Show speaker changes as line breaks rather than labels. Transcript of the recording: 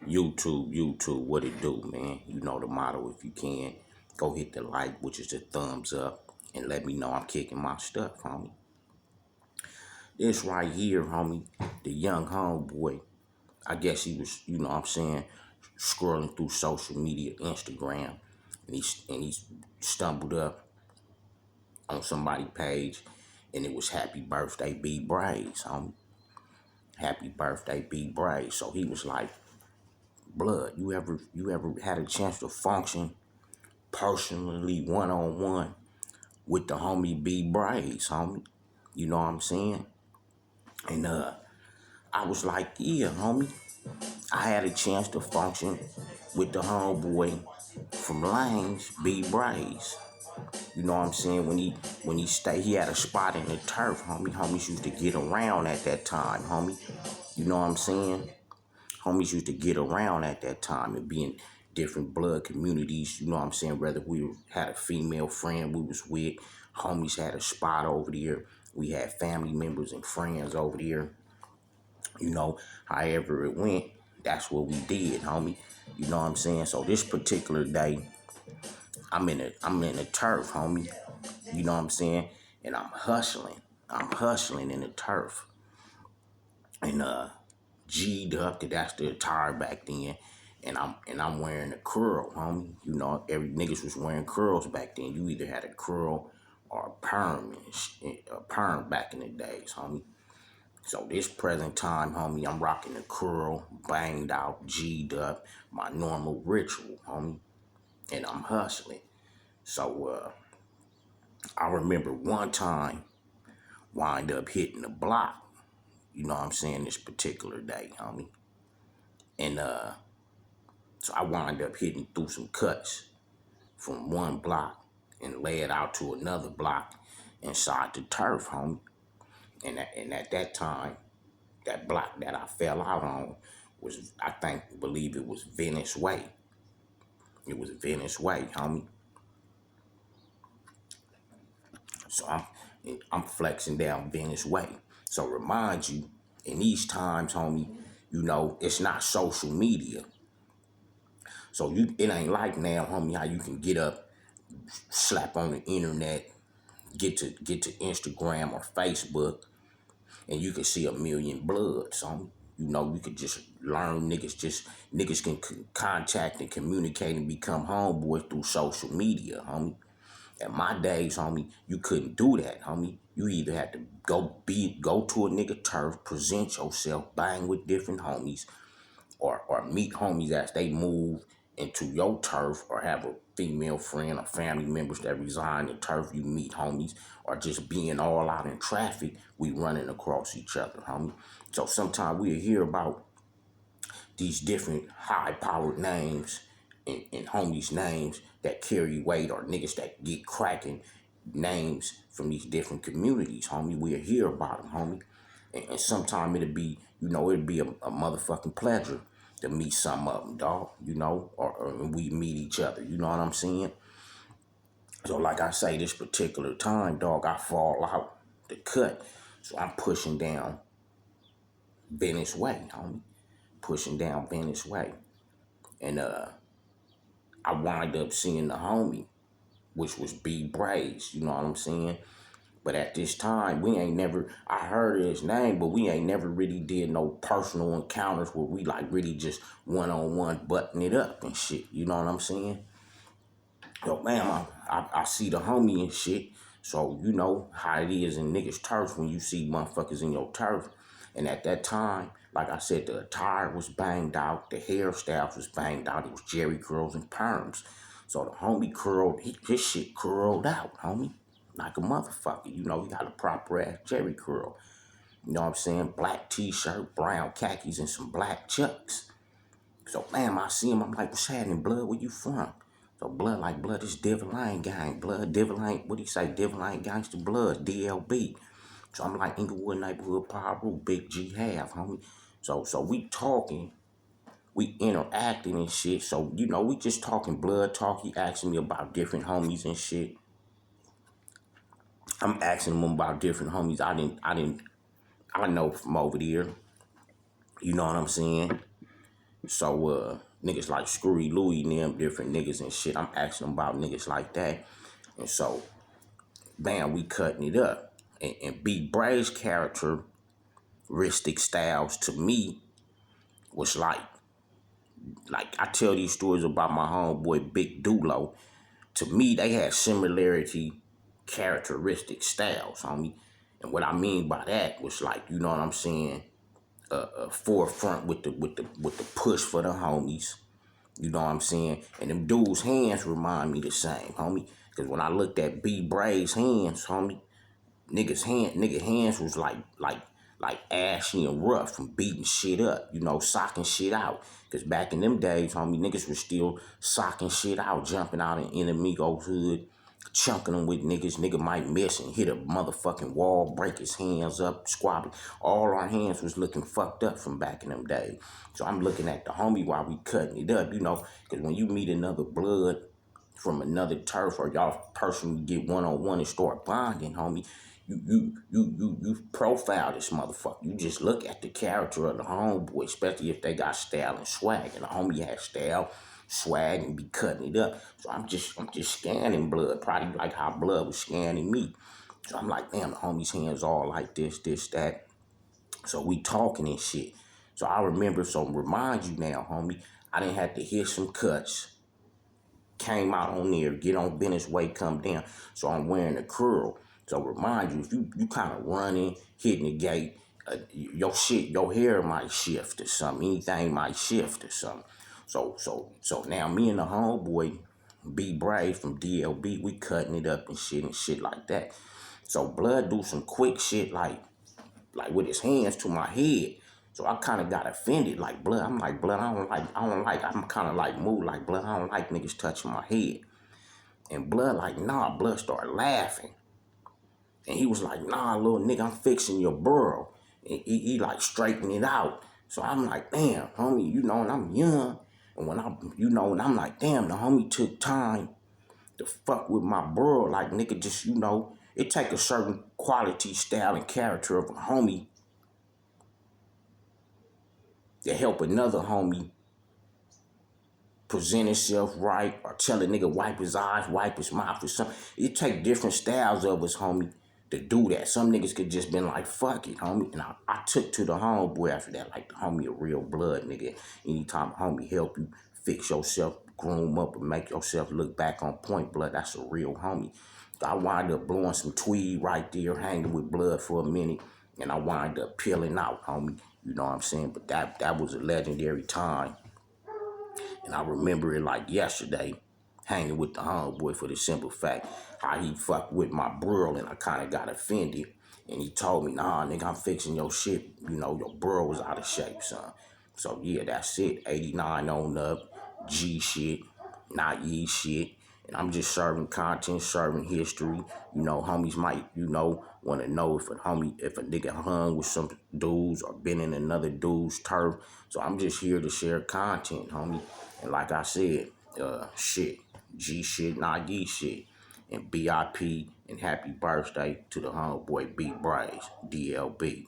YouTube, what it do, man? You know the motto. If you can, go hit the like, which is the thumbs up, and let me know I'm kicking my stuff, homie. This right here, homie, the young homeboy, I guess he was, you know what I'm saying, scrolling through social media, Instagram, and he stumbled up on somebody's page, and it was Happy Birthday B.Braz, homie. Happy Birthday B.Braz. So he was like, blood, you ever had a chance to function personally one-on-one with the homie B.Braz, homie? You know what I'm saying? And I was like, yeah, homie. I had a chance to function with the homeboy from Lanes, B.Braz. You know what I'm saying? When he stayed, he had a spot in the turf, homie. Homies used to get around at that time, homie. You know what I'm saying? Homies used to get around at that time and be in different blood communities, you know what I'm saying? Whether we had a female friend we was with, homies had a spot over there. We had family members and friends over there. You know, however it went, that's what we did, homie. You know what I'm saying? So this particular day, I'm in the turf, homie. You know what I'm saying? And I'm hustling. I'm hustling in the turf. And G'd up, 'cause that's the attire back then. And I'm wearing a curl, homie. You know, every niggas was wearing curls back then. You either had a curl or a perm, a perm back in the days, homie. So this present time, homie, I'm rocking a curl, banged out, G'd up, my normal ritual, homie. And I'm hustling. So I remember one time wind up hitting the block. You know what I'm saying? This particular day, homie. And so I wound up hitting through some cuts from one block and led out to another block inside the turf, homie. And at that time, that block that I fell out on was, believe it was Venice Way. It was Venice Way, homie. So I'm flexing down Venice Way. So remind you, in these times, homie, you know, it's not social media. So it ain't like now, homie, how you can get up, slap on the internet, get to Instagram or Facebook, and you can see a million bloods, homie. You know, you could just learn niggas can contact and communicate and become homeboys through social media, homie. In my days, homie, you couldn't do that, homie. You either had to go to a nigga turf, present yourself, bang with different homies, or meet homies as they move into your turf, or have a female friend or family members that reside in the turf, you meet homies, or just being all out in traffic, we running across each other, homie. So sometimes we'll hear about these different high-powered names and homies' names that carry weight, or niggas that get cracking names from these different communities, homie. We'll hear about them, homie. And sometimes it'll be a motherfucking pleasure to meet some of them, dog, you know, or we meet each other, you know what I'm saying? So like I say, this particular time, dog, I fall out the cut. So I'm pushing down Venice Way, homie. Pushing down Venice Way. And I wind up seeing the homie, which was B.Braz, you know what I'm saying? But at this time, I heard his name, but we ain't never really did no personal encounters where we like really just one-on-one button it up and shit, you know what I'm saying? Yo, man, I see the homie and shit, so you know how it is in niggas' turf when you see motherfuckers in your turf. And at that time, like I said, the attire was banged out, the hairstyles was banged out, it was jerry curls and perms. So the homie his shit curled out, homie, like a motherfucker. You know, he got a proper ass jerry curl. You know what I'm saying? Black t-shirt, brown khakis, and some black chucks. So, man, I see him, I'm like, what's happening, blood? Where you from? So, blood, this Devil Line gang, blood, Devil Line, what do you say? Devil Line Gangster Blood, DLB. So, I'm like, Inglewood Neighborhood Power Group, Big G Half, homie. So we talking, we interacting and shit. So, you know, we just talking blood talk. He asking me about different homies and shit. I'm asking him about different homies I know from over there. You know what I'm saying? So niggas like Screwy Louie and them different niggas and shit. I'm asking them about niggas like that. And so, bam, we cutting it up. And B.Braz characteristic styles to me was like I tell these stories about my homeboy Big Dulo. To me, they had similarity characteristic styles, homie. And what I mean by that was like, you know what I'm saying, forefront with the push for the homies. You know what I'm saying? And them dudes' hands remind me the same, homie. Cause when I looked at B.Braz's hands, homie, nigga hands was like ashy and rough from beating shit up, you know, socking shit out. Cause back in them days, homie, niggas was still socking shit out, jumping out in Enemigo's hood, chunking them with niggas. Nigga might miss and hit a motherfucking wall, break his hands up, squabbling. All our hands was looking fucked up from back in them days. So I'm looking at the homie while we cutting it up, you know, cause when you meet another blood from another turf or y'all personally get one-on-one and start bonding, homie, you profile this motherfucker. You just look at the character of the homeboy, especially if they got style and swag. And the homie has style, swag, and be cutting it up. So I'm just scanning blood, probably like how blood was scanning me. So I'm like, damn, the homie's hands all like this, that. So we talking and shit. So I remember, so remind you now, homie, I didn't have to hit some cuts. Came out on there, get on business way, come down. So I'm wearing a curl. So remind you, if you kind of running, hitting the gate, your hair might shift or something. Anything might shift or something. So now me and the homeboy, B.Braz from DLB, we cutting it up and shit like that. So Blood do some quick shit like with his hands to my head. So I kind of got offended, like Blood. I'm like, Blood, I'm kind of like moved, like Blood, I don't like niggas touching my head. And Blood like, nah, Blood started laughing. And he was like, nah, little nigga, I'm fixing your burrow. And he like straightened it out. So I'm like, damn, homie, you know, and I'm young. And and I'm like, damn, the homie took time to fuck with my burrow. Like, nigga, just, you know, it take a certain quality, style, and character of a homie to help another homie present himself right or tell a nigga wipe his eyes, wipe his mouth or something. It take different styles of us, homie, to do that. Some niggas could just been like, fuck it, homie. And I took to the homeboy after that, like the homie a real blood, nigga. Anytime a homie help you fix yourself, groom up, and make yourself look back on point, Blood, that's a real homie. So I wind up blowing some tweed right there, hanging with Blood for a minute, and I wind up peeling out, homie. You know what I'm saying? But that was a legendary time. And I remember it like yesterday, hanging with the homeboy for the simple fact how he fucked with my burl and I kind of got offended. And he told me, nah, nigga, I'm fixing your shit. You know, your burl was out of shape, son. So, yeah, that's it. 89 on up, G shit, not ye shit. And I'm just serving content, serving history. You know, homies might, you know, want to know if if a nigga hung with some dudes or been in another dude's turf. So I'm just here to share content, homie. And like I said, shit, G shit, not ye shit. And BIP and happy birthday to the homeboy B.Braz, DLB.